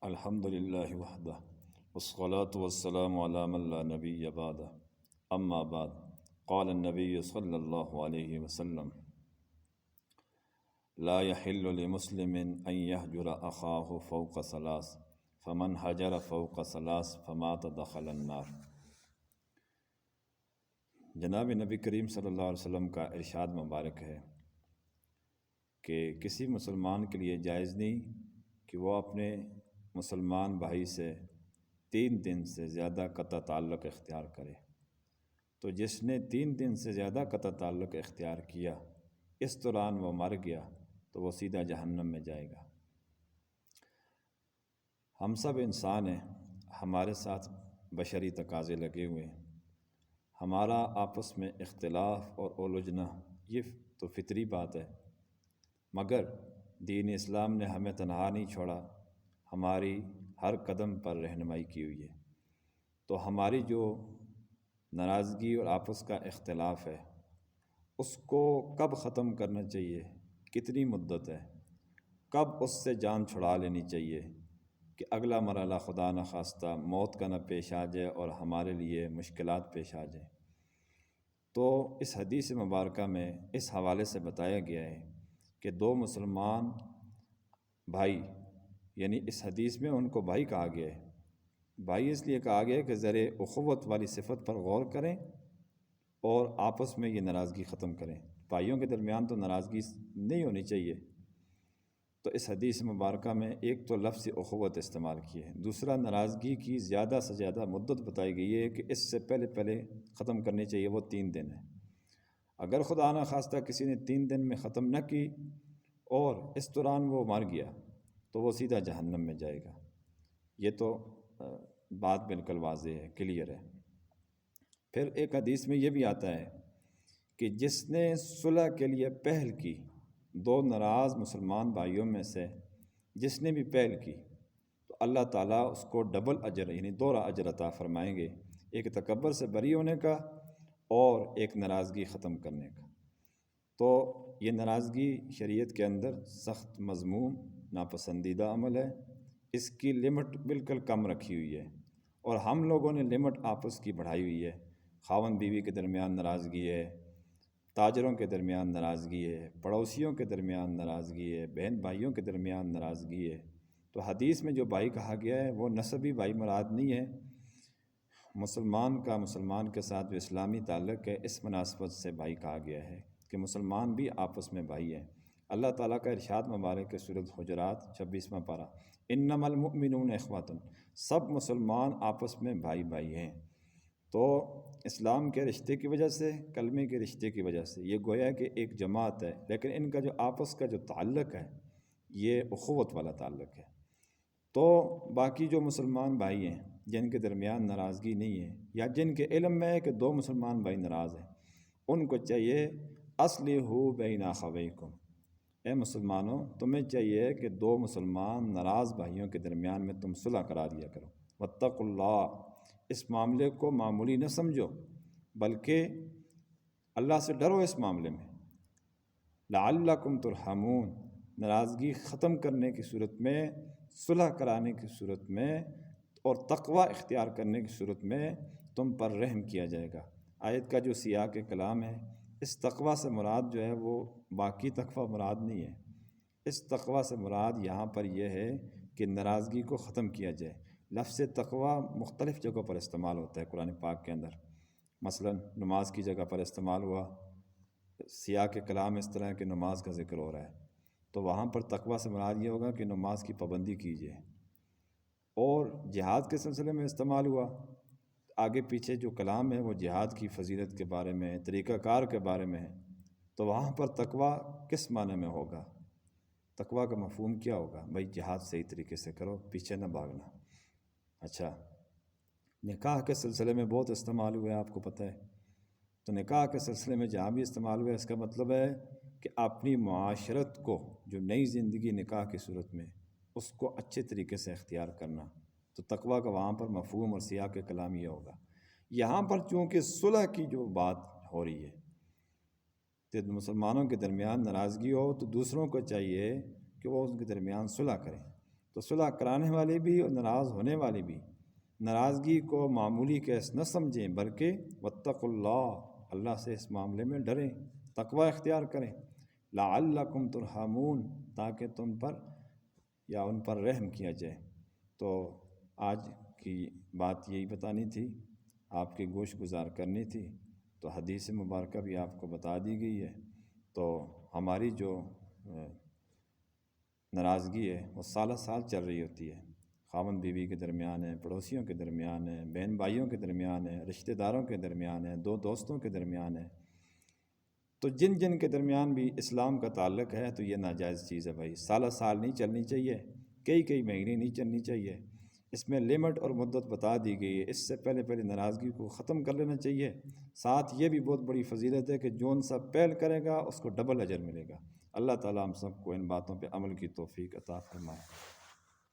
الحمد للہ وحدہ والصلاة والسلام علی من لا نبی بعدہ اما بعد قال النبی صلی اللہ علیہ وسلم لا يحل لمسلم ان يهجر اخاه فوق ثلاث فمن هجر فوق ثلاث فمات دخل النار۔ جناب نبی کریم صلی اللہ علیہ وسلم کا ارشاد مبارک ہے کہ کسی مسلمان کے لیے جائز نہیں کہ وہ اپنے مسلمان بھائی سے 3 دن سے زیادہ قطع تعلق اختیار کرے۔ تو جس نے 3 دن سے زیادہ قطع تعلق اختیار کیا، اس دوران وہ مر گیا تو وہ سیدھا جہنم میں جائے گا۔ ہم سب انسان ہیں، ہمارے ساتھ بشری تقاضے لگے ہوئے ہیں، ہمارا آپس میں اختلاف اور الجھنا یہ تو فطری بات ہے، مگر دین اسلام نے ہمیں تنہا نہیں چھوڑا، ہماری ہر قدم پر رہنمائی کی ہوئی ہے۔ تو ہماری جو ناراضگی اور آپس کا اختلاف ہے، اس کو کب ختم کرنا چاہیے، کتنی مدت ہے، کب اس سے جان چھڑا لینی چاہیے کہ اگلا مرحلہ خدا نخواستہ موت کا نہ پیش آ جائے اور ہمارے لیے مشکلات پیش آ جائیں۔ تو اس حدیث مبارکہ میں اس حوالے سے بتایا گیا ہے کہ 2 مسلمان بھائی، یعنی اس حدیث میں ان کو بھائی کہا گیا ہے۔ بھائی اس لیے کہا گیا ہے کہ ذرے اخوت والی صفت پر غور کریں اور آپس میں یہ ناراضگی ختم کریں۔ بھائیوں کے درمیان تو ناراضگی نہیں ہونی چاہیے۔ تو اس حدیث مبارکہ میں ایک تو لفظ اخوت استعمال کی ہے، دوسرا ناراضگی کی زیادہ سے زیادہ مدت بتائی گئی ہے کہ اس سے پہلے ختم کرنی چاہیے، وہ 3 دن ہے۔ اگر خدا نہ خواستہ کسی نے 3 دن میں ختم نہ کی اور اس دوران وہ مر گیا تو وہ سیدھا جہنم میں جائے گا۔ یہ تو بات بالکل واضح ہے، کلیئر ہے۔ پھر ایک حدیث میں یہ بھی آتا ہے کہ جس نے صلح کے لیے پہل کی، 2 ناراض مسلمان بھائیوں میں سے جس نے بھی پہل کی تو اللہ تعالیٰ اس کو ڈبل اجر، یعنی 2 اجر عطا فرمائیں گے، ایک تکبر سے بری ہونے کا اور ایک ناراضگی ختم کرنے کا۔ تو یہ ناراضگی شریعت کے اندر سخت مذموم ناپسندیدہ عمل ہے، اس کی لمٹ بالکل کم رکھی ہوئی ہے، اور ہم لوگوں نے لمٹ آپس کی بڑھائی ہوئی ہے۔ خاوند بیوی کے درمیان ناراضگی ہے، تاجروں کے درمیان ناراضگی ہے، پڑوسیوں کے درمیان ناراضگی ہے، بہن بھائیوں کے درمیان ناراضگی ہے۔ تو حدیث میں جو بھائی کہا گیا ہے وہ نسبی بھائی مراد نہیں ہے، مسلمان کا مسلمان کے ساتھ جو اسلامی تعلق ہے، اس مناسبت سے بھائی کہا گیا ہے کہ مسلمان بھی آپس میں بھائی ہیں۔ اللہ تعالیٰ کا ارشاد مبارک ہے سورۃ حجرات 26واں پارہ، انما المؤمنون اخوۃ، سب مسلمان آپس میں بھائی بھائی ہیں۔ تو اسلام کے رشتے کی وجہ سے، کلمے کے رشتے کی وجہ سے یہ گویا کہ ایک جماعت ہے، لیکن ان کا جو آپس کا جو تعلق ہے یہ اخوت والا تعلق ہے۔ تو باقی جو مسلمان بھائی ہیں جن کے درمیان ناراضگی نہیں ہے، یا جن کے علم میں ہے کہ 2 مسلمان بھائی ناراض ہیں، ان کو چاہیے اصلحوا بین اخویکم، اے مسلمانوں تمہیں چاہیے کہ 2 مسلمان ناراض بھائیوں کے درمیان میں تم صلح کرا دیا کرو۔ واتقوا اللہ، اس معاملے کو معمولی نہ سمجھو بلکہ اللہ سے ڈرو اس معاملے میں۔ لعلکم ترحمون، ناراضگی ختم کرنے کی صورت میں، صلح کرانے کی صورت میں اور تقوی اختیار کرنے کی صورت میں تم پر رحم کیا جائے گا۔ آیت کا جو سیاق کلام ہے، اس تقوی سے مراد جو ہے وہ باقی تقوی مراد نہیں ہے، اس تقوی سے مراد یہاں پر یہ ہے کہ ناراضگی کو ختم کیا جائے۔ لفظ تقوی مختلف جگہوں پر استعمال ہوتا ہے قرآن پاک کے اندر، مثلا نماز کی جگہ پر استعمال ہوا، سیاق کلام اس طرح کہ نماز کا ذکر ہو رہا ہے تو وہاں پر تقوی سے مراد یہ ہوگا کہ نماز کی پابندی کیجیے، اور جہاد کے سلسلے میں استعمال ہوا، آگے پیچھے جو کلام ہے وہ جہاد کی فضیلت کے بارے میں، طریقہ کار کے بارے میں ہے، تو وہاں پر تقوی کس معنی میں ہوگا، تقوی کا مفہوم کیا ہوگا؟ بھائی جہاد صحیح طریقے سے کرو، پیچھے نہ بھاگنا۔ اچھا، نکاح کے سلسلے میں بہت استعمال ہوا ہے، آپ کو پتہ ہے۔ تو نکاح کے سلسلے میں جہاں بھی استعمال ہوا ہے، اس کا مطلب ہے کہ اپنی معاشرت کو، جو نئی زندگی نکاح کی صورت میں، اس کو اچھے طریقے سے اختیار کرنا، تو تقوی کا وہاں پر مفہوم اور سیاق کلام یہ ہوگا۔ یہاں پر چونکہ صلح کی جو بات ہو رہی ہے، تو مسلمانوں کے درمیان ناراضگی ہو تو دوسروں کو چاہیے کہ وہ ان کے درمیان صلح کریں۔ تو صلح کرانے والے بھی اور ناراض ہونے والے بھی ناراضگی کو معمولی کیس نہ سمجھیں، بلکہ واتقوا اللہ، اللہ سے اس معاملے میں ڈریں، تقوی اختیار کریں، لعلکم ترحمون، تاکہ تم پر یا ان پر رحم کیا جائے۔ تو آج کی بات یہی بتانی تھی، آپ کی گوش گزار کرنی تھی، تو حدیث مبارکہ بھی آپ کو بتا دی گئی ہے۔ تو ہماری جو ناراضگی ہے وہ سالہ سال چل رہی ہوتی ہے، خاوند بیوی کے درمیان ہے، پڑوسیوں کے درمیان ہے، بہن بھائیوں کے درمیان ہے، رشتہ داروں کے درمیان ہے، دو دوستوں کے درمیان ہے۔ تو جن جن کے درمیان بھی اسلام کا تعلق ہے تو یہ ناجائز چیز ہے بھائی، سالہ سال نہیں چلنی چاہیے، کئی مہینے نہیں چلنی چاہیے، اس میں لمٹ اور مدت بتا دی گئی ہے۔ اس سے پہلے ناراضگی کو ختم کر لینا چاہیے۔ ساتھ یہ بھی بہت بڑی فضیلت ہے کہ جون سا پہل کرے گا اس کو ڈبل اجر ملے گا۔ اللہ تعالیٰ ہم سب کو ان باتوں پہ عمل کی توفیق عطا فرمائے۔